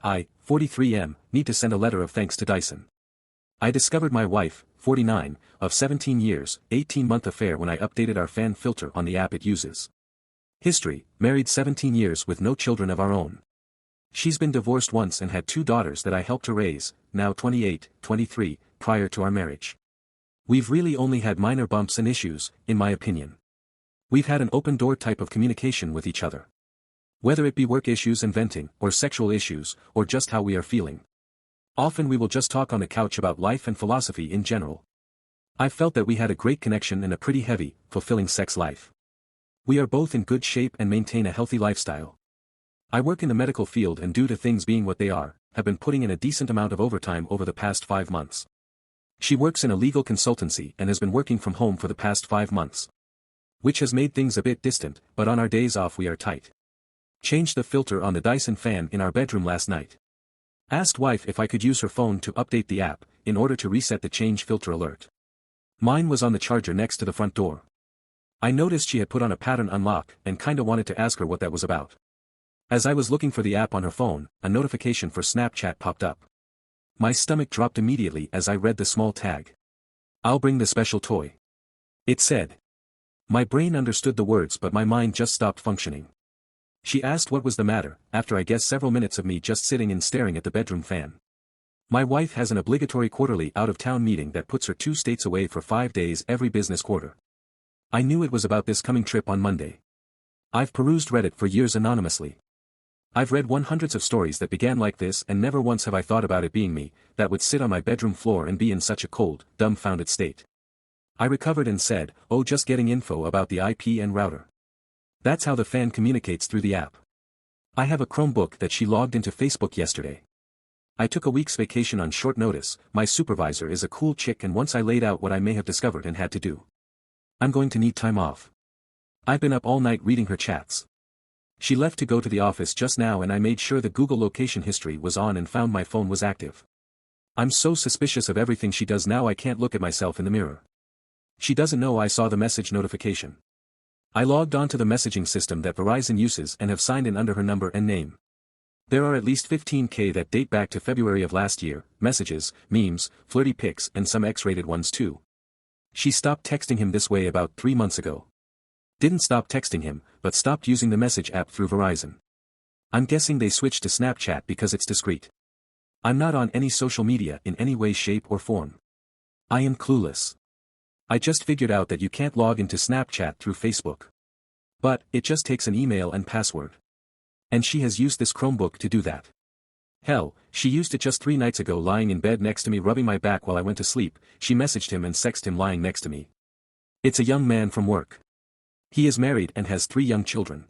I, 43 need to send a letter of thanks to Dyson. I discovered my wife, 49, of 17 years, 18-month affair when I updated our fan filter on the app it uses. History, married 17 years with no children of our own. She's been divorced once and had 2 daughters that I helped to raise, now 28, 23, prior to our marriage. We've really only had minor bumps and issues, in my opinion. We've had an open-door type of communication with each other. Whether it be work issues and venting, or sexual issues, or just how we are feeling. Often we will just talk on the couch about life and philosophy in general. I felt that we had a great connection and a pretty heavy, fulfilling sex life. We are both in good shape and maintain a healthy lifestyle. I work in the medical field and due to things being what they are, have been putting in a decent amount of overtime over the past 5 months. She works in a legal consultancy and has been working from home for the past 5 months. Which has made things a bit distant, but on our days off we are tight. Changed the filter on the Dyson fan in our bedroom last night. Asked wife if I could use her phone to update the app, in order to reset the change filter alert. Mine was on the charger next to the front door. I noticed she had put on a pattern unlock and kinda wanted to ask her what that was about. As I was looking for the app on her phone, a notification for Snapchat popped up. My stomach dropped immediately as I read the small tag. I'll bring the special toy. It said. My brain understood the words but my mind just stopped functioning. She asked what was the matter, after I guessed several minutes of me just sitting and staring at the bedroom fan. My wife has an obligatory quarterly out-of-town meeting that puts her 2 states away for 5 days every business quarter. I knew it was about this coming trip on Monday. I've perused Reddit for years anonymously. I've read hundreds of stories that began like this and never once have I thought about it being me, that would sit on my bedroom floor and be in such a cold, dumbfounded state. I recovered and said, oh, just getting info about the IP and router. That's how the fan communicates through the app. I have a Chromebook that she logged into Facebook yesterday. I took a week's vacation on short notice. My supervisor is a cool chick and once I laid out what I may have discovered and had to do. I'm going to need time off. I've been up all night reading her chats. She left to go to the office just now and I made sure the Google location history was on and found my phone was active. I'm so suspicious of everything she does now I can't look at myself in the mirror. She doesn't know I saw the message notification. I logged onto the messaging system that Verizon uses and have signed in under her number and name. There are at least 15K that date back to February of last year, messages, memes, flirty pics and some X-rated ones too. She stopped texting him this way about 3 months ago. Didn't stop texting him, but stopped using the message app through Verizon. I'm guessing they switched to Snapchat because it's discreet. I'm not on any social media in any way, shape or form. I am clueless. I just figured out that you can't log into Snapchat through Facebook. But, it just takes an email and password. And she has used this Chromebook to do that. Hell, she used it just 3 nights ago lying in bed next to me rubbing my back while I went to sleep. She messaged him and sexted him lying next to me. It's a young man from work. He is married and has 3 young children.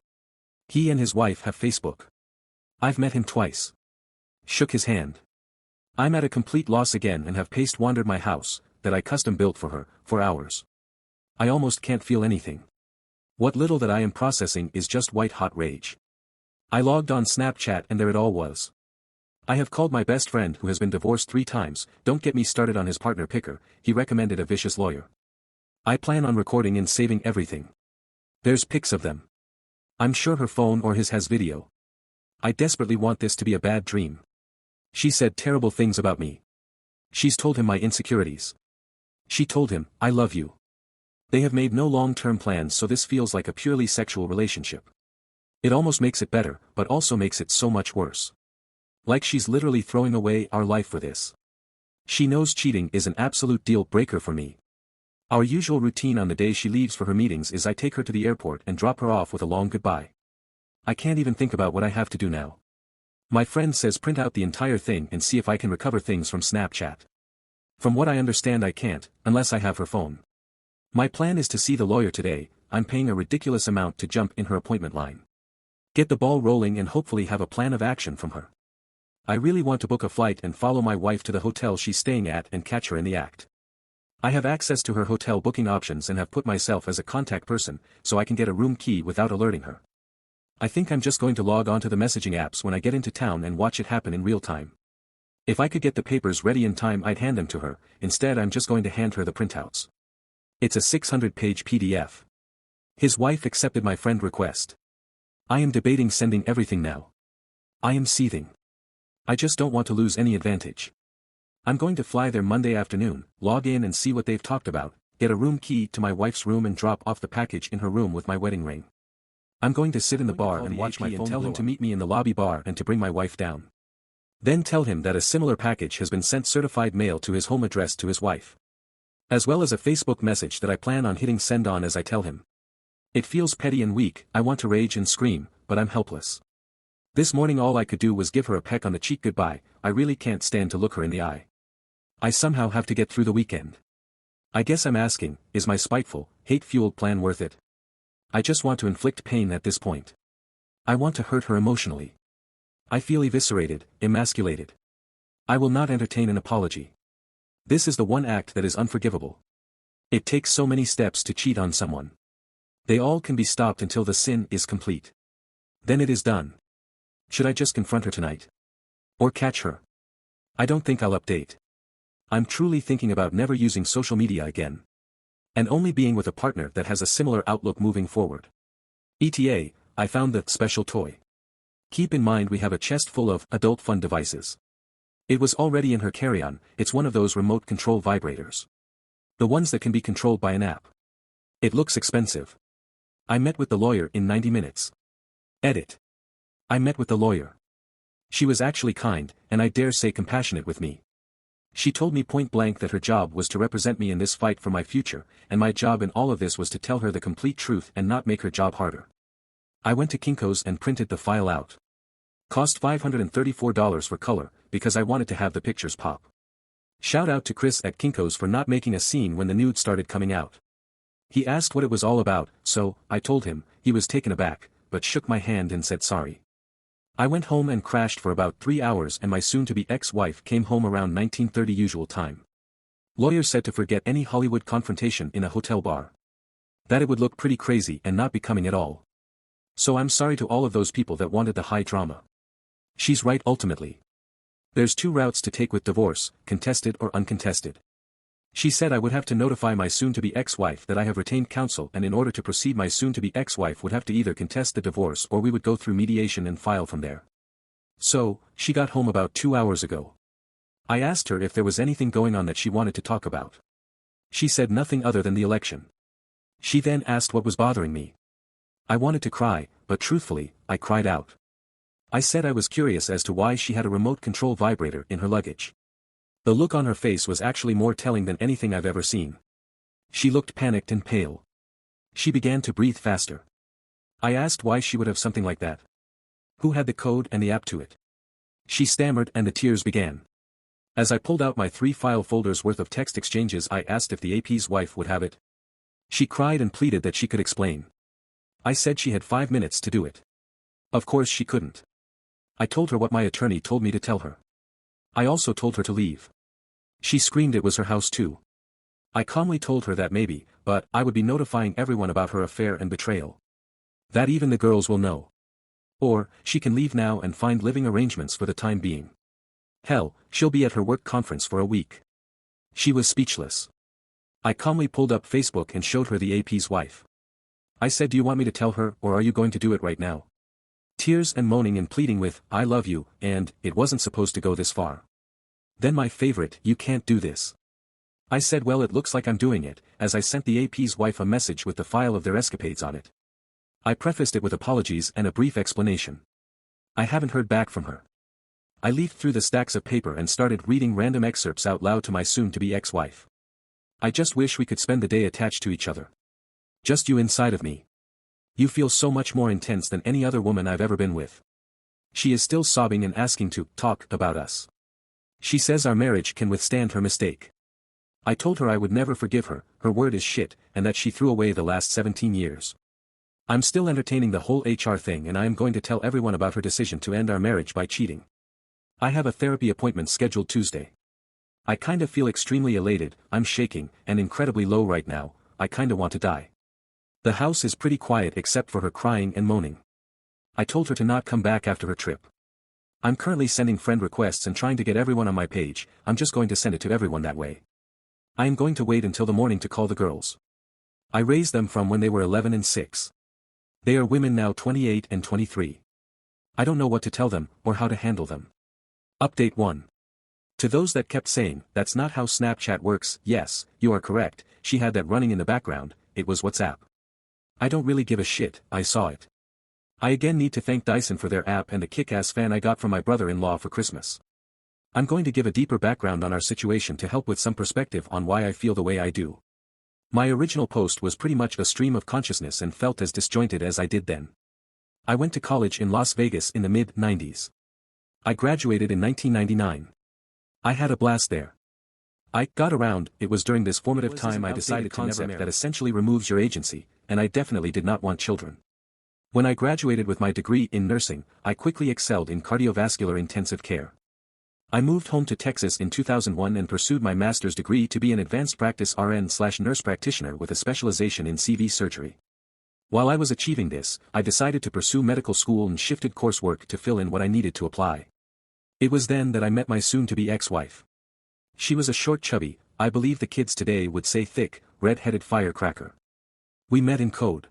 He and his wife have Facebook. I've met him twice. Shook his hand. I'm at a complete loss again and have wandered my house, that I custom built for her, for hours. I almost can't feel anything. What little that I am processing is just white-hot rage. I logged on Snapchat and there it all was. I have called my best friend who has been divorced 3 times, don't get me started on his partner picker, he recommended a vicious lawyer. I plan on recording and saving everything. There's pics of them. I'm sure her phone or his has video. I desperately want this to be a bad dream. She said terrible things about me. She's told him my insecurities. She told him, I love you. They have made no long-term plans so this feels like a purely sexual relationship. It almost makes it better, but also makes it so much worse. Like she's literally throwing away our life for this. She knows cheating is an absolute deal breaker for me. Our usual routine on the day she leaves for her meetings is I take her to the airport and drop her off with a long goodbye. I can't even think about what I have to do now. My friend says print out the entire thing and see if I can recover things from Snapchat. From what I understand I can't, unless I have her phone. My plan is to see the lawyer today. I'm paying a ridiculous amount to jump in her appointment line. Get the ball rolling and hopefully have a plan of action from her. I really want to book a flight and follow my wife to the hotel she's staying at and catch her in the act. I have access to her hotel booking options and have put myself as a contact person, so I can get a room key without alerting her. I think I'm just going to log onto the messaging apps when I get into town and watch it happen in real time. If I could get the papers ready in time I'd hand them to her, instead I'm just going to hand her the printouts. It's a 600-page PDF. His wife accepted my friend request. I am debating sending everything now. I am seething. I just don't want to lose any advantage. I'm going to fly there Monday afternoon, log in and see what they've talked about, get a room key to my wife's room and drop off the package in her room with my wedding ring. I'm going to sit in the bar and watch my phone and tell him to meet me in the lobby bar and to bring my wife down. Then tell him that a similar package has been sent certified mail to his home address to his wife. As well as a Facebook message that I plan on hitting send on as I tell him. It feels petty and weak, I want to rage and scream, but I'm helpless. This morning all I could do was give her a peck on the cheek goodbye, I really can't stand to look her in the eye. I somehow have to get through the weekend. I guess I'm asking, is my spiteful, hate-fueled plan worth it? I just want to inflict pain at this point. I want to hurt her emotionally. I feel eviscerated, emasculated. I will not entertain an apology. This is the one act that is unforgivable. It takes so many steps to cheat on someone. They all can be stopped until the sin is complete. Then it is done. Should I just confront her tonight? Or catch her? I don't think I'll update. I'm truly thinking about never using social media again. And only being with a partner that has a similar outlook moving forward. ETA, I found the special toy. Keep in mind we have a chest full of adult fun devices. It was already in her carry-on, it's one of those remote control vibrators. The ones that can be controlled by an app. It looks expensive. I met with the lawyer in 90 minutes. Edit. I met with the lawyer. She was actually kind, and I dare say compassionate with me. She told me point blank that her job was to represent me in this fight for my future, and my job in all of this was to tell her the complete truth and not make her job harder. I went to Kinko's and printed the file out. Cost $534 for color, because I wanted to have the pictures pop. Shout out to Chris at Kinko's for not making a scene when the nude started coming out. He asked what it was all about, so, I told him, he was taken aback, but shook my hand and said sorry. I went home and crashed for about 3 hours and my soon-to-be ex-wife came home around 19:30 usual time. Lawyer said to forget any Hollywood confrontation in a hotel bar. That it would look pretty crazy and not becoming at all. So I'm sorry to all of those people that wanted the high drama. She's right ultimately. There's 2 routes to take with divorce, contested or uncontested. She said I would have to notify my soon-to-be ex-wife that I have retained counsel and in order to proceed my soon-to-be ex-wife would have to either contest the divorce or we would go through mediation and file from there. So, she got home about 2 hours ago. I asked her if there was anything going on that she wanted to talk about. She said nothing other than the election. She then asked what was bothering me. I wanted to cry, but truthfully, I cried out. I said I was curious as to why she had a remote control vibrator in her luggage. The look on her face was actually more telling than anything I've ever seen. She looked panicked and pale. She began to breathe faster. I asked why she would have something like that. Who had the code and the app to it? She stammered and the tears began. As I pulled out my 3 file folders worth of text exchanges I asked if the AP's wife would have it. She cried and pleaded that she could explain. I said she had 5 minutes to do it. Of course she couldn't. I told her what my attorney told me to tell her. I also told her to leave. She screamed it was her house too. I calmly told her that maybe, but I would be notifying everyone about her affair and betrayal. That even the girls will know. Or, she can leave now and find living arrangements for the time being. Hell, she'll be at her work conference for a week. She was speechless. I calmly pulled up Facebook and showed her the AP's wife. I said, do you want me to tell her or are you going to do it right now? Tears and moaning and pleading with, I love you, and, it wasn't supposed to go this far. Then my favorite, you can't do this. I said well it looks like I'm doing it, as I sent the AP's wife a message with the file of their escapades on it. I prefaced it with apologies and a brief explanation. I haven't heard back from her. I leafed through the stacks of paper and started reading random excerpts out loud to my soon-to-be ex-wife. I just wish we could spend the day attached to each other. Just you inside of me. You feel so much more intense than any other woman I've ever been with. She is still sobbing and asking to talk about us. She says our marriage can withstand her mistake. I told her I would never forgive her, her word is shit, and that she threw away the last 17 years. I'm still entertaining the whole HR thing and I am going to tell everyone about her decision to end our marriage by cheating. I have a therapy appointment scheduled Tuesday. I kinda feel extremely elated, I'm shaking, and incredibly low right now, I kinda want to die. The house is pretty quiet except for her crying and moaning. I told her to not come back after her trip. I'm currently sending friend requests and trying to get everyone on my page, I'm just going to send it to everyone that way. I am going to wait until the morning to call the girls. I raised them from when they were 11 and 6. They are women now 28 and 23. I don't know what to tell them, or how to handle them. Update 1. To those that kept saying, that's not how Snapchat works, yes, you are correct, she had that running in the background, it was WhatsApp. I don't really give a shit, I saw it. I again need to thank Dyson for their app and the kick-ass fan I got from my brother-in-law for Christmas. I'm going to give a deeper background on our situation to help with some perspective on why I feel the way I do. My original post was pretty much a stream of consciousness and felt as disjointed as I did then. I went to college in Las Vegas in the mid-90s. I graduated in 1999. I had a blast there. I got around, it was during this formative time I decided to never marry. That essentially removes your agency, and I definitely did not want children. When I graduated with my degree in nursing, I quickly excelled in cardiovascular intensive care. I moved home to Texas in 2001 and pursued my master's degree to be an advanced practice RN/nurse practitioner with a specialization in CV surgery. While I was achieving this, I decided to pursue medical school and shifted coursework to fill in what I needed to apply. It was then that I met my soon-to-be ex-wife. She was a short chubby, I believe the kids today would say thick, red-headed firecracker. We met in code.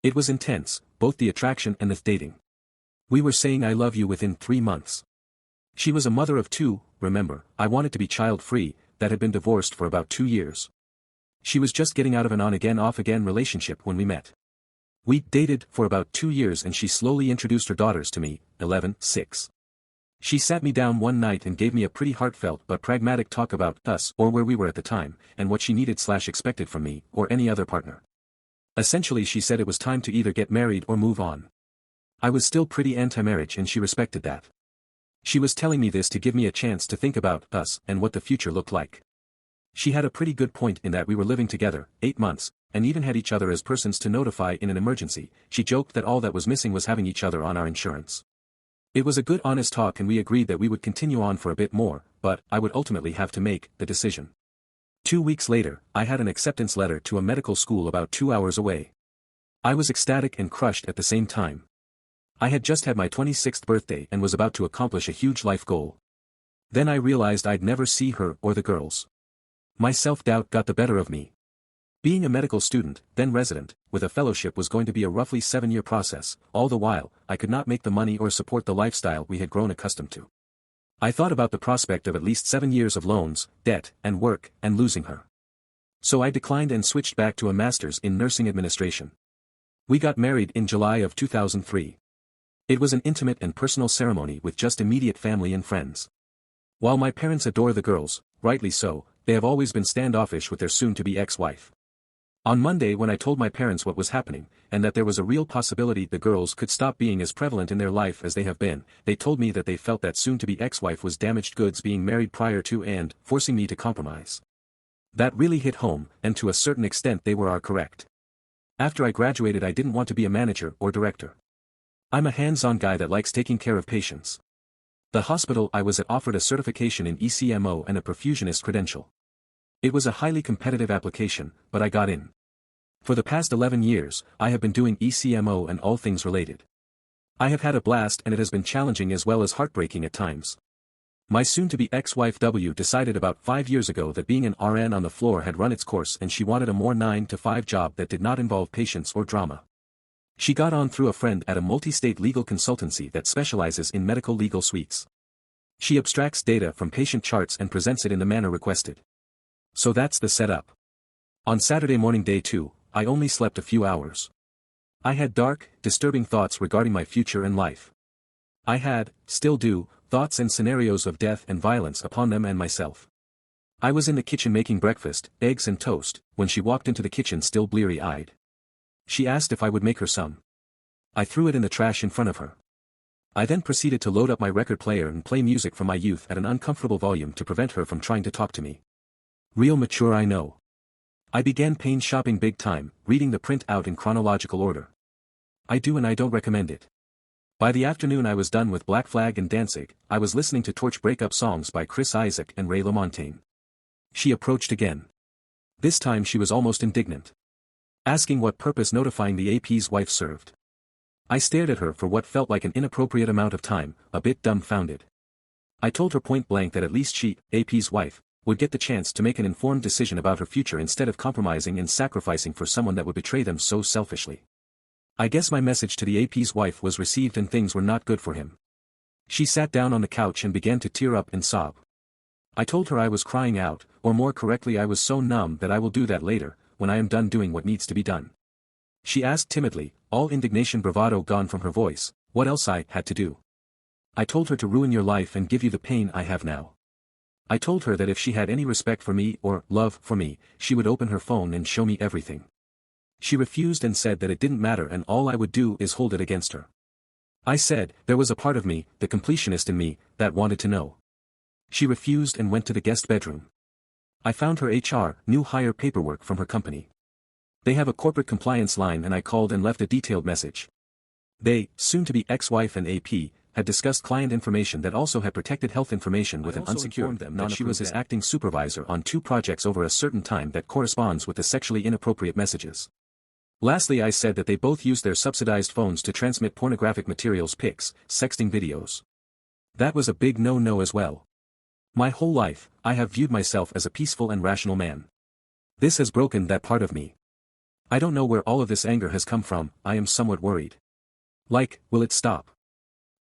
It was intense, both the attraction and the dating. We were saying I love you within 3 months. She was a mother of 2, remember, I wanted to be child-free, that had been divorced for about 2 years. She was just getting out of an on-again off-again relationship when we met. We dated for about 2 years and she slowly introduced her daughters to me, 11, 6. She sat me down one night and gave me a pretty heartfelt but pragmatic talk about us or where we were at the time, and what she needed/expected from me, or any other partner. Essentially she said it was time to either get married or move on. I was still pretty anti-marriage and she respected that. She was telling me this to give me a chance to think about us and what the future looked like. She had a pretty good point in that we were living together, 8 months, and even had each other as persons to notify in an emergency. She joked that all that was missing was having each other on our insurance. It was a good honest talk and we agreed that we would continue on for a bit more, but I would ultimately have to make the decision. 2 weeks later, I had an acceptance letter to a medical school about 2 hours away. I was ecstatic and crushed at the same time. I had just had my 26th birthday and was about to accomplish a huge life goal. Then I realized I'd never see her or the girls. My self-doubt got the better of me. Being a medical student, then resident, with a fellowship was going to be a roughly 7-year process, all the while, I could not make the money or support the lifestyle we had grown accustomed to. I thought about the prospect of at least 7 years of loans, debt, and work, and losing her. So I declined and switched back to a master's in nursing administration. We got married in July of 2003. It was an intimate and personal ceremony with just immediate family and friends. While my parents adore the girls, rightly so, they have always been standoffish with their soon-to-be ex-wife. On Monday when I told my parents what was happening, and that there was a real possibility the girls could stop being as prevalent in their life as they have been, they told me that they felt that soon-to-be ex-wife was damaged goods being married prior to and forcing me to compromise. That really hit home, and to a certain extent they were correct. After I graduated I didn't want to be a manager or director. I'm a hands-on guy that likes taking care of patients. The hospital I was at offered a certification in ECMO and a perfusionist credential. It was a highly competitive application, but I got in. For the past 11 years, I have been doing ECMO and all things related. I have had a blast and it has been challenging as well as heartbreaking at times. My soon-to-be ex-wife W decided about 5 years ago that being an RN on the floor had run its course and she wanted a more 9-to-5 job that did not involve patients or drama. She got on through a friend at a multi-state legal consultancy that specializes in medical legal suites. She abstracts data from patient charts and presents it in the manner requested. So that's the setup. On Saturday morning day 2, I only slept a few hours. I had dark, disturbing thoughts regarding my future and life. I had, still do, thoughts and scenarios of death and violence upon them and myself. I was in the kitchen making breakfast, eggs and toast, when she walked into the kitchen still bleary-eyed. She asked if I would make her some. I threw it in the trash in front of her. I then proceeded to load up my record player and play music from my youth at an uncomfortable volume to prevent her from trying to talk to me. Real mature I know. I began pain shopping big time, reading the print out in chronological order. I do and I don't recommend it. By the afternoon I was done with Black Flag and Danzig. I was listening to torch breakup songs by Chris Isaak and Ray LaMontagne. She approached again. This time she was almost indignant. Asking what purpose notifying the AP's wife served. I stared at her for what felt like an inappropriate amount of time, a bit dumbfounded. I told her point blank that at least she, AP's wife, would get the chance to make an informed decision about her future instead of compromising and sacrificing for someone that would betray them so selfishly. I guess my message to the AP's wife was received and things were not good for him. She sat down on the couch and began to tear up and sob. I told her I was crying out, or more correctly I was so numb that I will do that later, when I am done doing what needs to be done. She asked timidly, all indignation bravado gone from her voice, what else I had to do. I told her to ruin your life and give you the pain I have now. I told her that if she had any respect for me or love for me, she would open her phone and show me everything. She refused and said that it didn't matter and all I would do is hold it against her. I said, there was a part of me, the completionist in me, that wanted to know. She refused and went to the guest bedroom. I found her new hire paperwork from her company. They have a corporate compliance line and I called and left a detailed message. They, soon to be ex-wife and AP, had discussed client information that also had protected health information with an unsecured them that she was his acting supervisor on 2 projects over a certain time that corresponds with the sexually inappropriate messages. Lastly I said that they both used their subsidized phones to transmit pornographic materials, pics, sexting videos. That was a big no-no as well. My whole life, I have viewed myself as a peaceful and rational man. This has broken that part of me. I don't know where all of this anger has come from, I am somewhat worried. Like, will it stop?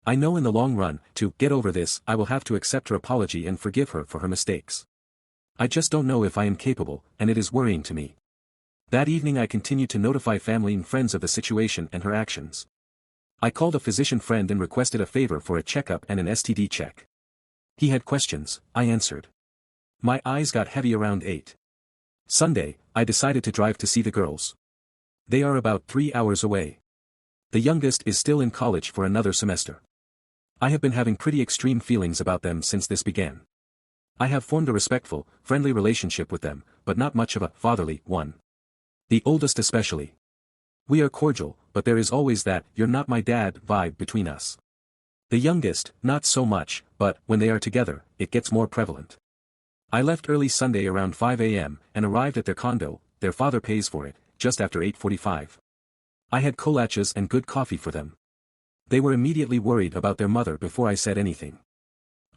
I know in the long run, to get over this, I will have to accept her apology and forgive her for her mistakes. I just don't know if I am capable, and it is worrying to me. That evening I continued to notify family and friends of the situation and her actions. I called a physician friend and requested a favor for a checkup and an STD check. He had questions, I answered. My eyes got heavy around 8. Sunday, I decided to drive to see the girls. They are about 3 hours away. The youngest is still in college for another semester. I have been having pretty extreme feelings about them since this began. I have formed a respectful, friendly relationship with them, but not much of a fatherly one. The oldest especially. We are cordial, but there is always that "you're not my dad" vibe between us. The youngest, not so much, but when they are together, it gets more prevalent. I left early Sunday around 5 a.m. and arrived at their condo, their father pays for it, just after 8:45. I had kolaches and good coffee for them. They were immediately worried about their mother before I said anything.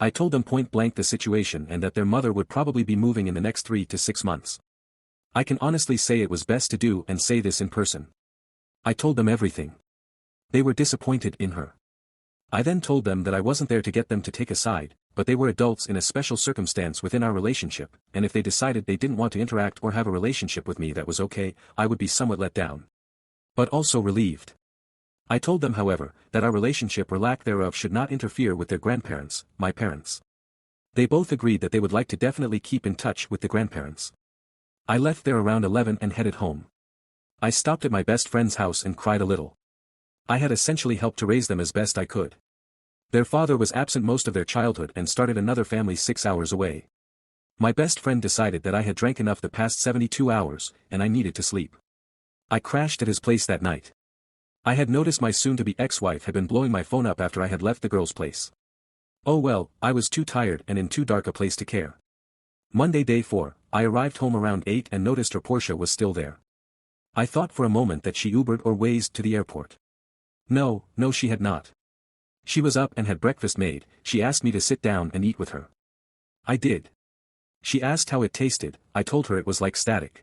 I told them point blank the situation and that their mother would probably be moving in the next 3 to 6 months. I can honestly say it was best to do and say this in person. I told them everything. They were disappointed in her. I then told them that I wasn't there to get them to take a side, but they were adults in a special circumstance within our relationship, and if they decided they didn't want to interact or have a relationship with me that was okay, I would be somewhat let down. But also relieved. I told them however, that our relationship or lack thereof should not interfere with their grandparents, my parents. They both agreed that they would like to definitely keep in touch with the grandparents. I left there around 11 and headed home. I stopped at my best friend's house and cried a little. I had essentially helped to raise them as best I could. Their father was absent most of their childhood and started another family 6 hours away. My best friend decided that I had drank enough the past 72 hours, and I needed to sleep. I crashed at his place that night. I had noticed my soon-to-be ex-wife had been blowing my phone up after I had left the girl's place. Oh well, I was too tired and in too dark a place to care. Monday day 4, I arrived home around 8 and noticed her Porsche was still there. I thought for a moment that she Ubered or Wazed to the airport. No, she had not. She was up and had breakfast made. She asked me to sit down and eat with her. I did. She asked how it tasted. I told her it was like static.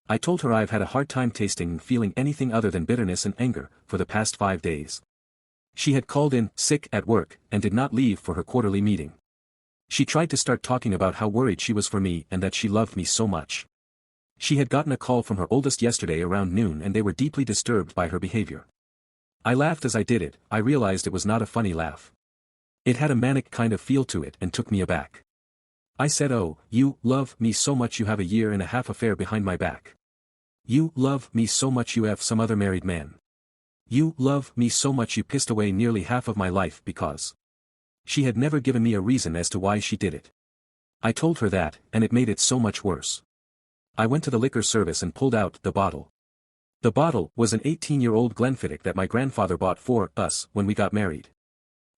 I told her I've had a hard time tasting and feeling anything other than bitterness and anger, for the past 5 days. She had called in sick at work, and did not leave for her quarterly meeting. She tried to start talking about how worried she was for me and that she loved me so much. She had gotten a call from her oldest yesterday around noon and they were deeply disturbed by her behavior. I laughed as I did it. I realized it was not a funny laugh. It had a manic kind of feel to it and took me aback. I said, "Oh, you love me so much you have a 1.5 year affair behind my back. You love me so much you have some other married man. You love me so much you pissed away nearly half of my life because..." She had never given me a reason as to why she did it. I told her that, and it made it so much worse. I went to the liquor service and pulled out the bottle. The bottle was an 18-year-old Glenfiddich that my grandfather bought for us when we got married.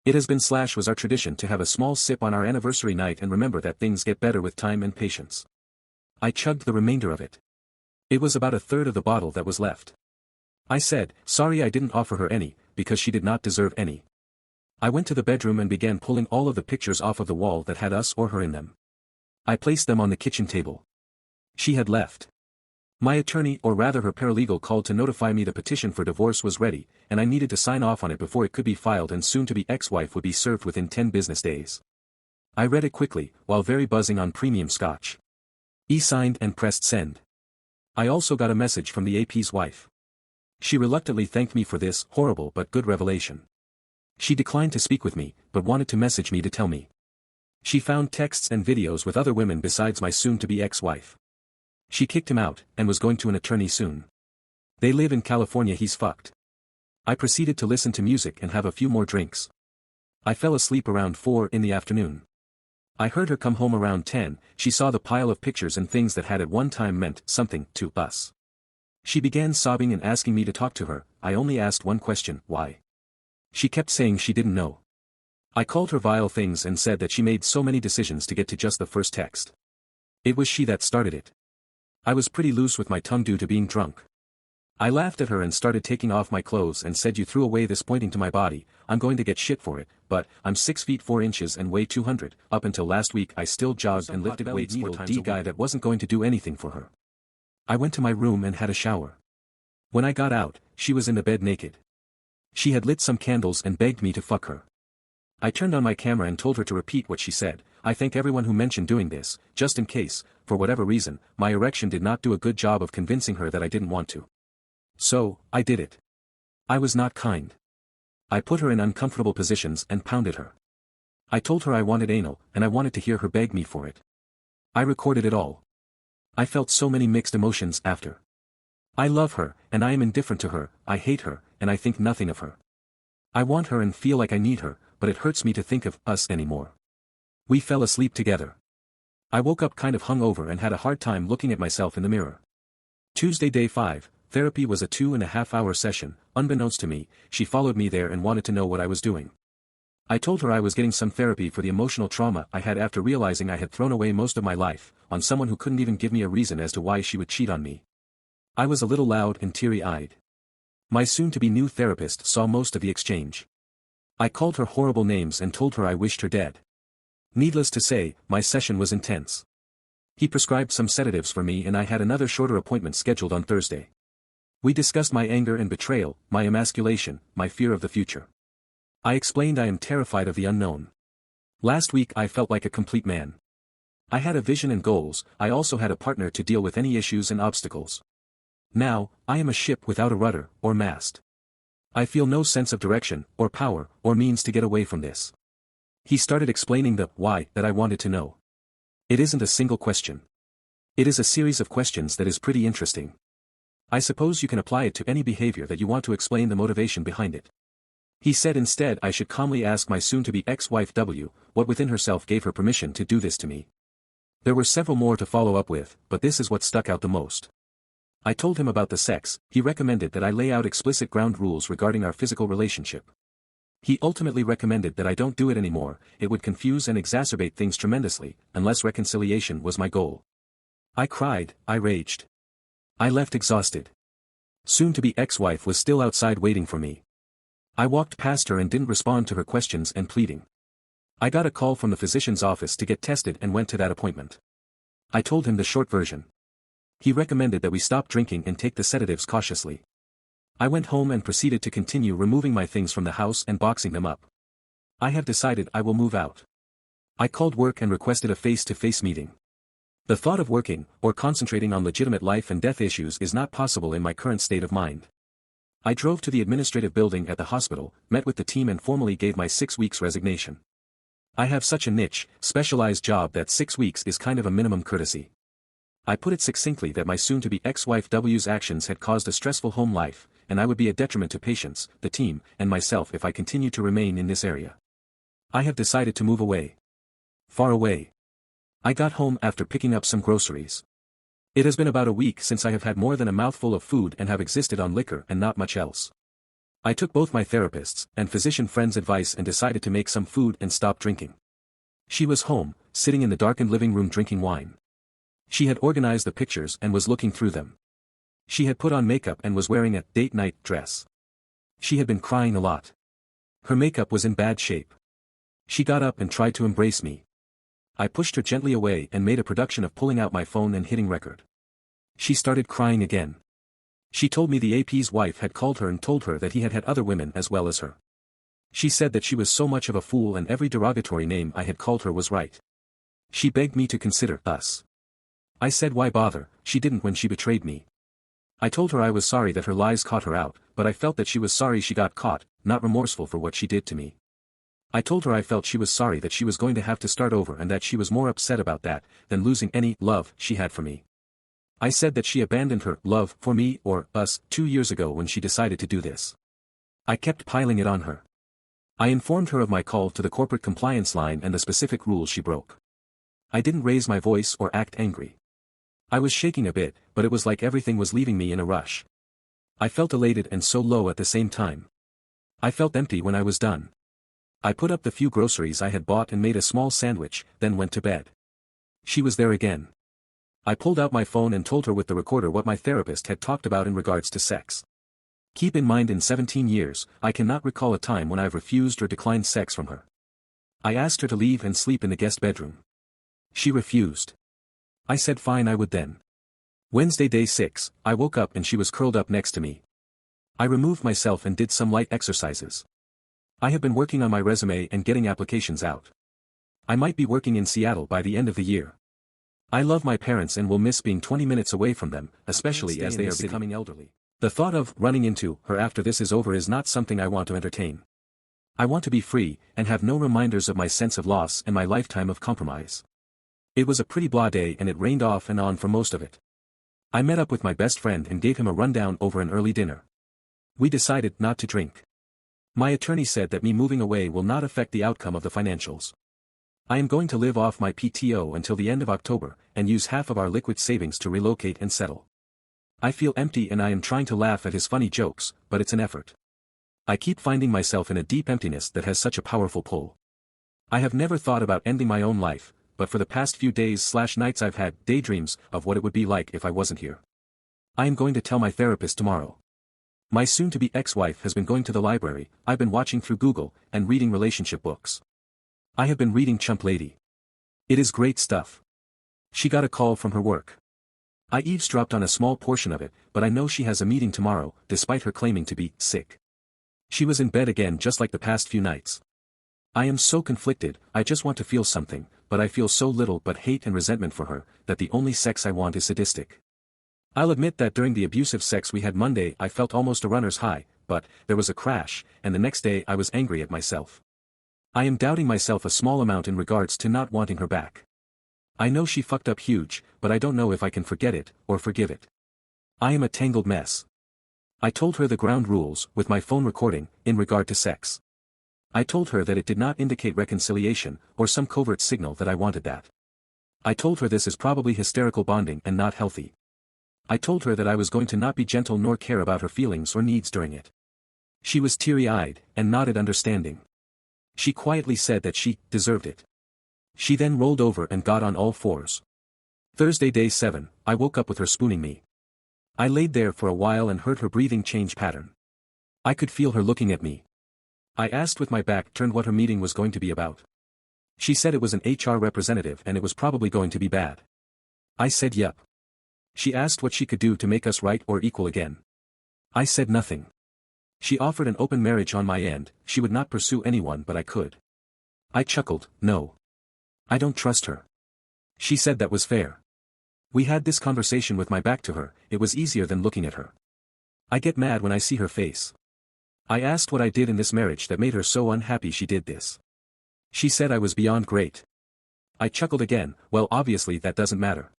It has been / was our tradition to have a small sip on our anniversary night and remember that things get better with time and patience. I chugged the remainder of it. It was about 1/3 of the bottle that was left. I said, sorry I didn't offer her any, because she did not deserve any. I went to the bedroom and began pulling all of the pictures off of the wall that had us or her in them. I placed them on the kitchen table. She had left. My attorney, or rather her paralegal, called to notify me the petition for divorce was ready, and I needed to sign off on it before it could be filed and soon-to-be ex-wife would be served within 10 business days. I read it quickly, while very buzzing on premium scotch. E-signed and pressed send. I also got a message from the AP's wife. She reluctantly thanked me for this horrible but good revelation. She declined to speak with me, but wanted to message me to tell me. She found texts and videos with other women besides my soon-to-be ex-wife. She kicked him out, and was going to an attorney soon. They live in California. He's fucked. I proceeded to listen to music and have a few more drinks. I fell asleep around 4 in the afternoon. I heard her come home around 10, she saw the pile of pictures and things that had at one time meant something to us. She began sobbing and asking me to talk to her. I only asked one question, why? She kept saying she didn't know. I called her vile things and said that she made so many decisions to get to just the first text. It was she that started it. I was pretty loose with my tongue due to being drunk. I laughed at her and started taking off my clothes and said, you threw away this, pointing to my body. I'm going to get shit for it, but I'm 6 feet 4 inches and weigh 200. Up until last week I still jogged and lifted weights 4 times a week. Guy that wasn't going to do anything for her. I went to my room and had a shower. When I got out, she was in the bed naked. She had lit some candles and begged me to fuck her. I turned on my camera and told her to repeat what she said. I thank everyone who mentioned doing this, just in case, for whatever reason, my erection did not do a good job of convincing her that I didn't want to. So, I did it. I was not kind. I put her in uncomfortable positions and pounded her. I told her I wanted anal, and I wanted to hear her beg me for it. I recorded it all. I felt so many mixed emotions after. I love her, and I am indifferent to her. I hate her, and I think nothing of her. I want her and feel like I need her, but it hurts me to think of us anymore. We fell asleep together. I woke up kind of hungover and had a hard time looking at myself in the mirror. Tuesday, day 5, therapy was a 2.5-hour session. Unbeknownst to me, she followed me there and wanted to know what I was doing. I told her I was getting some therapy for the emotional trauma I had after realizing I had thrown away most of my life on someone who couldn't even give me a reason as to why she would cheat on me. I was a little loud and teary-eyed. My soon-to-be new therapist saw most of the exchange. I called her horrible names and told her I wished her dead. Needless to say, my session was intense. He prescribed some sedatives for me and I had another shorter appointment scheduled on Thursday. We discussed my anger and betrayal, my emasculation, my fear of the future. I explained I am terrified of the unknown. Last week I felt like a complete man. I had a vision and goals. I also had a partner to deal with any issues and obstacles. Now, I am a ship without a rudder, or mast. I feel no sense of direction, or power, or means to get away from this. He started explaining the why that I wanted to know. It isn't a single question. It is a series of questions that is pretty interesting. I suppose you can apply it to any behavior that you want to explain the motivation behind it. He said instead I should calmly ask my soon-to-be ex-wife W, what within herself gave her permission to do this to me. There were several more to follow up with, but this is what stuck out the most. I told him about the sex. He recommended that I lay out explicit ground rules regarding our physical relationship. He ultimately recommended that I don't do it anymore. It would confuse and exacerbate things tremendously, unless reconciliation was my goal. I cried, I raged. I left exhausted. Soon-to-be ex-wife was still outside waiting for me. I walked past her and didn't respond to her questions and pleading. I got a call from the physician's office to get tested and went to that appointment. I told him the short version. He recommended that we stop drinking and take the sedatives cautiously. I went home and proceeded to continue removing my things from the house and boxing them up. I have decided I will move out. I called work and requested a face-to-face meeting. The thought of working, or concentrating on legitimate life and death issues is not possible in my current state of mind. I drove to the administrative building at the hospital, met with the team and formally gave my 6 weeks resignation. I have such a niche, specialized job that 6 weeks is kind of a minimum courtesy. I put it succinctly that my soon-to-be ex-wife W's actions had caused a stressful home life, and I would be a detriment to patients, the team, and myself if I continued to remain in this area. I have decided to move away. Far away. I got home after picking up some groceries. It has been about a week since I have had more than a mouthful of food and have existed on liquor and not much else. I took both my therapist's and physician friend's advice and decided to make some food and stop drinking. She was home, sitting in the darkened living room drinking wine. She had organized the pictures and was looking through them. She had put on makeup and was wearing a date night dress. She had been crying a lot. Her makeup was in bad shape. She got up and tried to embrace me. I pushed her gently away and made a production of pulling out my phone and hitting record. She started crying again. She told me the AP's wife had called her and told her that he had had other women as well as her. She said that she was so much of a fool and every derogatory name I had called her was right. She begged me to consider us. I said why bother, she didn't when she betrayed me. I told her I was sorry that her lies caught her out, but I felt that she was sorry she got caught, not remorseful for what she did to me. I told her I felt she was sorry that she was going to have to start over and that she was more upset about that than losing any love she had for me. I said that she abandoned her love for me or us 2 years ago when she decided to do this. I kept piling it on her. I informed her of my call to the corporate compliance line and the specific rules she broke. I didn't raise my voice or act angry. I was shaking a bit, but it was like everything was leaving me in a rush. I felt elated and so low at the same time. I felt empty when I was done. I put up the few groceries I had bought and made a small sandwich, then went to bed. She was there again. I pulled out my phone and told her with the recorder what my therapist had talked about in regards to sex. Keep in mind in 17 years, I cannot recall a time when I've refused or declined sex from her. I asked her to leave and sleep in the guest bedroom. She refused. I said fine I would then. Wednesday day 6, I woke up and she was curled up next to me. I removed myself and did some light exercises. I have been working on my resume and getting applications out. I might be working in Seattle by the end of the year. I love my parents and will miss being 20 minutes away from them, especially as they are becoming elderly. The thought of running into her after this is over is not something I want to entertain. I want to be free and have no reminders of my sense of loss and my lifetime of compromise. It was a pretty blah day and it rained off and on for most of it. I met up with my best friend and gave him a rundown over an early dinner. We decided not to drink. My attorney said that me moving away will not affect the outcome of the financials. I am going to live off my PTO until the end of October and use half of our liquid savings to relocate and settle. I feel empty and I am trying to laugh at his funny jokes, but it's an effort. I keep finding myself in a deep emptiness that has such a powerful pull. I have never thought about ending my own life, but for the past few days/nights I've had daydreams of what it would be like if I wasn't here. I am going to tell my therapist tomorrow. My soon-to-be ex-wife has been going to the library, I've been watching through Google, and reading relationship books. I have been reading Chump Lady. It is great stuff. She got a call from her work. I eavesdropped on a small portion of it, but I know she has a meeting tomorrow, despite her claiming to be sick. She was in bed again just like the past few nights. I am so conflicted, I just want to feel something, but I feel so little but hate and resentment for her, that the only sex I want is sadistic. I'll admit that during the abusive sex we had Monday I felt almost a runner's high, but there was a crash, and the next day I was angry at myself. I am doubting myself a small amount in regards to not wanting her back. I know she fucked up huge, but I don't know if I can forget it, or forgive it. I am a tangled mess. I told her the ground rules, with my phone recording, in regard to sex. I told her that it did not indicate reconciliation, or some covert signal that I wanted that. I told her this is probably hysterical bonding and not healthy. I told her that I was going to not be gentle nor care about her feelings or needs during it. She was teary-eyed, and nodded understanding. She quietly said that she deserved it. She then rolled over and got on all fours. Thursday day 7, I woke up with her spooning me. I laid there for a while and heard her breathing change pattern. I could feel her looking at me. I asked with my back turned what her meeting was going to be about. She said it was an HR representative and it was probably going to be bad. I said yup. She asked what she could do to make us right or equal again. I said nothing. She offered an open marriage on my end, she would not pursue anyone but I could. I chuckled, no. I don't trust her. She said that was fair. We had this conversation with my back to her, it was easier than looking at her. I get mad when I see her face. I asked what I did in this marriage that made her so unhappy she did this. She said I was beyond great. I chuckled again, well obviously that doesn't matter.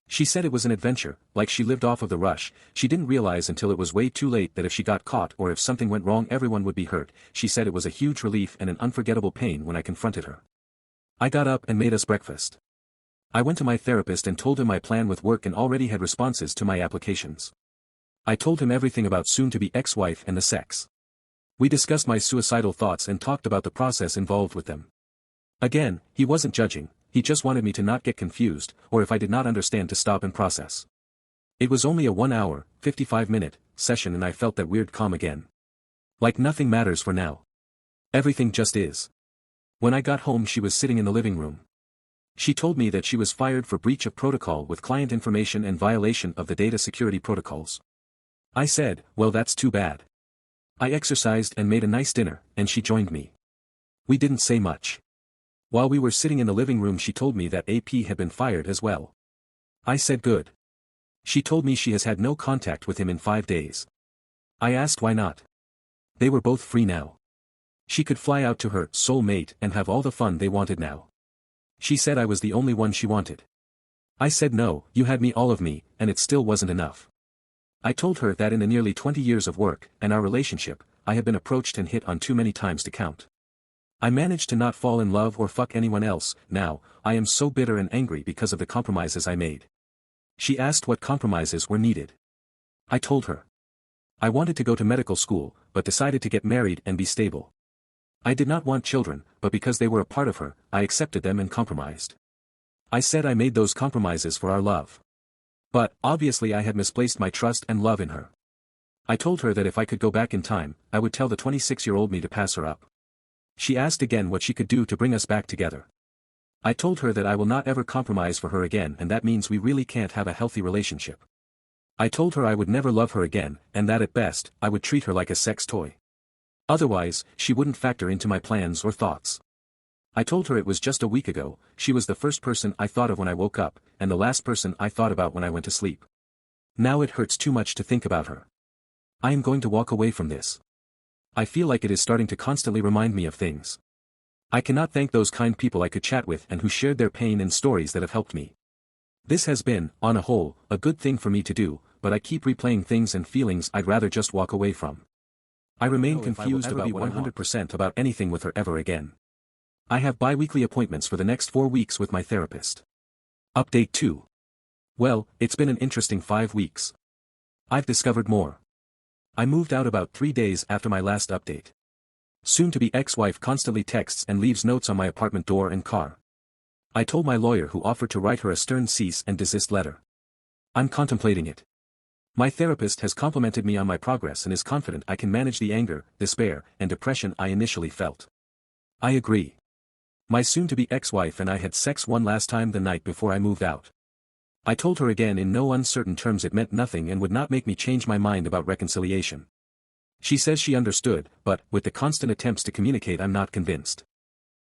She said it was an adventure, like she lived off of the rush, she didn't realize until it was way too late that if she got caught or if something went wrong everyone would be hurt, she said it was a huge relief and an unforgettable pain when I confronted her. I got up and made us breakfast. I went to my therapist and told him my plan with work and already had responses to my applications. I told him everything about soon-to-be ex-wife and the sex. We discussed my suicidal thoughts and talked about the process involved with them. Again, he wasn't judging. He just wanted me to not get confused, or if I did not understand to stop and process. It was only a 1 hour, 55-minute session and I felt that weird calm again. Like nothing matters for now. Everything just is. When I got home she was sitting in the living room. She told me that she was fired for breach of protocol with client information and violation of the data security protocols. I said, well, that's too bad. I exercised and made a nice dinner, and she joined me. We didn't say much. While we were sitting in the living room, she told me that AP had been fired as well. I said good. She told me she has had no contact with him in 5 days. I asked why not. They were both free now. She could fly out to her soul mate and have all the fun they wanted now. She said I was the only one she wanted. I said no, you had me, all of me, and it still wasn't enough. I told her that in the nearly 20 years of work and our relationship, I had been approached and hit on too many times to count. I managed to not fall in love or fuck anyone else. Now, I am so bitter and angry because of the compromises I made. She asked what compromises were needed. I told her. I wanted to go to medical school, but decided to get married and be stable. I did not want children, but because they were a part of her, I accepted them and compromised. I said I made those compromises for our love. But, obviously I had misplaced my trust and love in her. I told her that if I could go back in time, I would tell the 26-year-old me to pass her up. She asked again what she could do to bring us back together. I told her that I will not ever compromise for her again, and that means we really can't have a healthy relationship. I told her I would never love her again, and that at best, I would treat her like a sex toy. Otherwise, she wouldn't factor into my plans or thoughts. I told her it was just a week ago, she was the first person I thought of when I woke up, and the last person I thought about when I went to sleep. Now it hurts too much to think about her. I am going to walk away from this. I feel like it is starting to constantly remind me of things. I cannot thank those kind people I could chat with and who shared their pain and stories that have helped me. This has been, on a whole, a good thing for me to do, but I keep replaying things and feelings I'd rather just walk away from. I remain confused about 100% about anything with her ever again. I have bi-weekly appointments for the next 4 weeks with my therapist. Update 2. Well, it's been an interesting 5 weeks. I've discovered more. I moved out about 3 days after my last update. Soon-to-be ex-wife constantly texts and leaves notes on my apartment door and car. I told my lawyer, who offered to write her a stern cease and desist letter. I'm contemplating it. My therapist has complimented me on my progress and is confident I can manage the anger, despair, and depression I initially felt. I agree. My soon-to-be ex-wife and I had sex one last time the night before I moved out. I told her again in no uncertain terms it meant nothing and would not make me change my mind about reconciliation. She says she understood, but, with the constant attempts to communicate, I'm not convinced.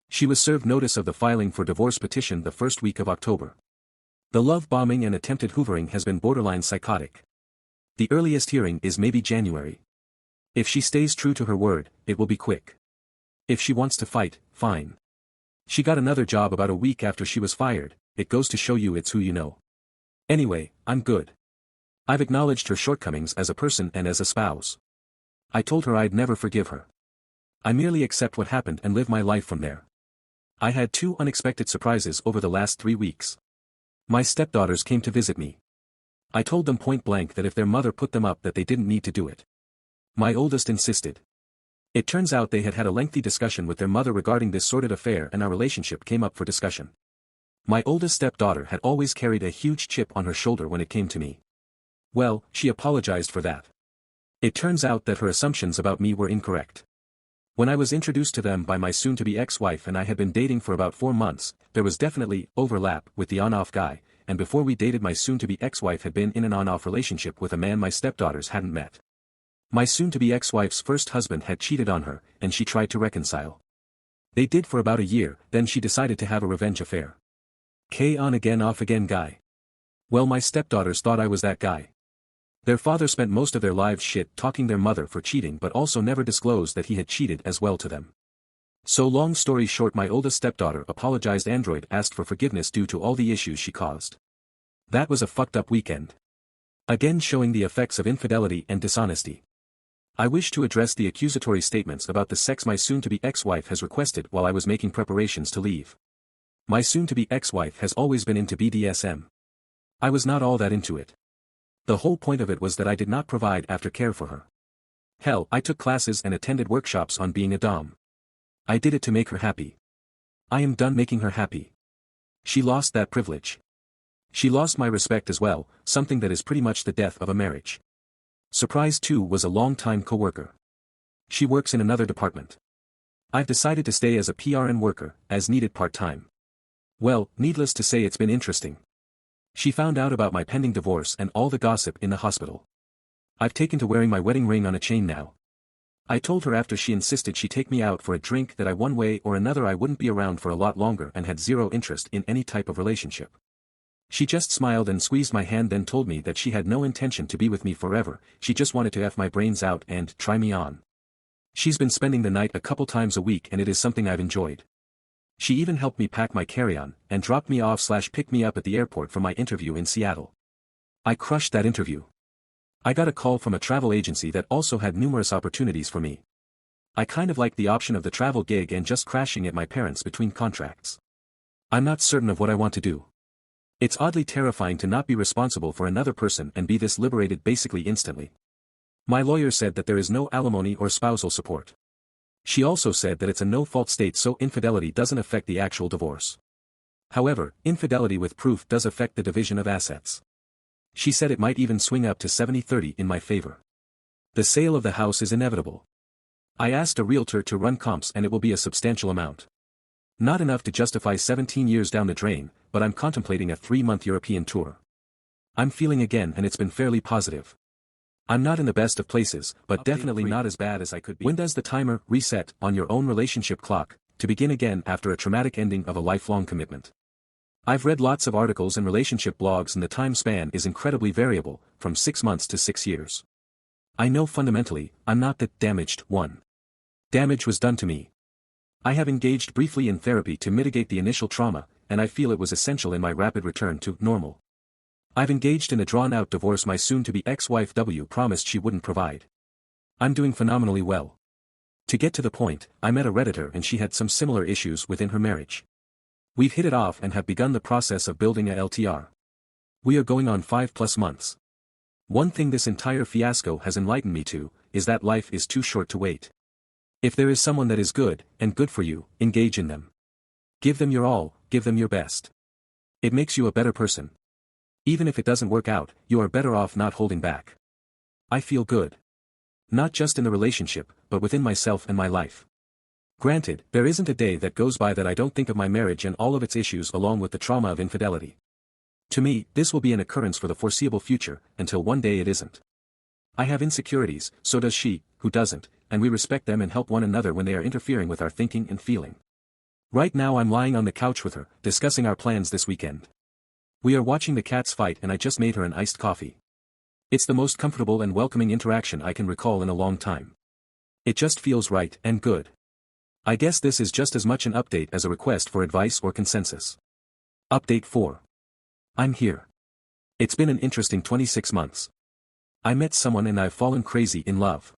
She was served notice of the filing for divorce petition the first week of October. The love bombing and attempted hoovering has been borderline psychotic. The earliest hearing is maybe January. If she stays true to her word, it will be quick. If she wants to fight, fine. She got another job about a week after she was fired. It goes to show you it's who you know. Anyway, I'm good. I've acknowledged her shortcomings as a person and as a spouse. I told her I'd never forgive her. I merely accept what happened and live my life from there. I had 2 unexpected surprises over the last 3 weeks. My stepdaughters came to visit me. I told them point blank that if their mother put them up that they didn't need to do it. My oldest insisted. It turns out they had had a lengthy discussion with their mother regarding this sordid affair, and our relationship came up for discussion. My oldest stepdaughter had always carried a huge chip on her shoulder when it came to me. Well, she apologized for that. It turns out that her assumptions about me were incorrect. When I was introduced to them by my soon-to-be ex-wife and I had been dating for about 4 months, there was definitely overlap with the on-off guy, and before we dated my soon-to-be ex-wife had been in an on-off relationship with a man my stepdaughters hadn't met. My soon-to-be ex-wife's first husband had cheated on her, and she tried to reconcile. They did for about a year, then she decided to have a revenge affair. On again off again guy. Well, my stepdaughters thought I was that guy. Their father spent most of their lives shit-talking their mother for cheating, but also never disclosed that he had cheated as well to them. So long story short, my oldest stepdaughter apologized and asked for forgiveness due to all the issues she caused. That was a fucked up weekend. Again showing the effects of infidelity and dishonesty. I wish to address the accusatory statements about the sex my soon-to-be ex-wife has requested while I was making preparations to leave. My soon-to-be ex-wife has always been into BDSM. I was not all that into it. The whole point of it was that I did not provide aftercare for her. Hell, I took classes and attended workshops on being a dom. I did it to make her happy. I am done making her happy. She lost that privilege. She lost my respect as well, something that is pretty much the death of a marriage. Surprise 2 was a long-time co-worker. She works in another department. I've decided to stay as a PRN worker, as needed part-time. Well, needless to say it's been interesting. She found out about my pending divorce and all the gossip in the hospital. I've taken to wearing my wedding ring on a chain now. I told her after she insisted she take me out for a drink that one way or another I wouldn't be around for a lot longer and had zero interest in any type of relationship. She just smiled and squeezed my hand, then told me that she had no intention to be with me forever, she just wanted to F my brains out and try me on. She's been spending the night a couple times a week and it is something I've enjoyed. She even helped me pack my carry-on and dropped me off/picked me up at the airport for my interview in Seattle. I crushed that interview. I got a call from a travel agency that also had numerous opportunities for me. I kind of liked the option of the travel gig and just crashing at my parents' between contracts. I'm not certain of what I want to do. It's oddly terrifying to not be responsible for another person and be this liberated basically instantly. My lawyer said that there is no alimony or spousal support. She also said that it's a no-fault state, so infidelity doesn't affect the actual divorce. However, infidelity with proof does affect the division of assets. She said it might even swing up to 70-30 in my favor. The sale of the house is inevitable. I asked a realtor to run comps and it will be a substantial amount. Not enough to justify 17 years down the drain, but I'm contemplating a 3-month European tour. I'm feeling again and it's been fairly positive. I'm not in the best of places, but definitely not as bad as I could be. When does the timer reset on your own relationship clock to begin again after a traumatic ending of a lifelong commitment? I've read lots of articles and relationship blogs and the time span is incredibly variable, from 6 months to 6 years. I know fundamentally, I'm not the damaged one. Damage was done to me. I have engaged briefly in therapy to mitigate the initial trauma, and I feel it was essential in my rapid return to normal. I've engaged in a drawn-out divorce my soon-to-be ex-wife promised she wouldn't provide. I'm doing phenomenally well. To get to the point, I met a Redditor and she had some similar issues within her marriage. We've hit it off and have begun the process of building a LTR. We are going on 5+ months. One thing this entire fiasco has enlightened me to, is that life is too short to wait. If there is someone that is good, and good for you, engage in them. Give them your all, give them your best. It makes you a better person. Even if it doesn't work out, you are better off not holding back. I feel good. Not just in the relationship, but within myself and my life. Granted, there isn't a day that goes by that I don't think of my marriage and all of its issues along with the trauma of infidelity. To me, this will be an occurrence for the foreseeable future, until one day it isn't. I have insecurities, so does she, who doesn't, and we respect them and help one another when they are interfering with our thinking and feeling. Right now I'm lying on the couch with her, discussing our plans this weekend. We are watching the cats fight and I just made her an iced coffee. It's the most comfortable and welcoming interaction I can recall in a long time. It just feels right and good. I guess this is just as much an update as a request for advice or consensus. Update 4. I'm here. It's been an interesting 26 months. I met someone and I've fallen crazy in love.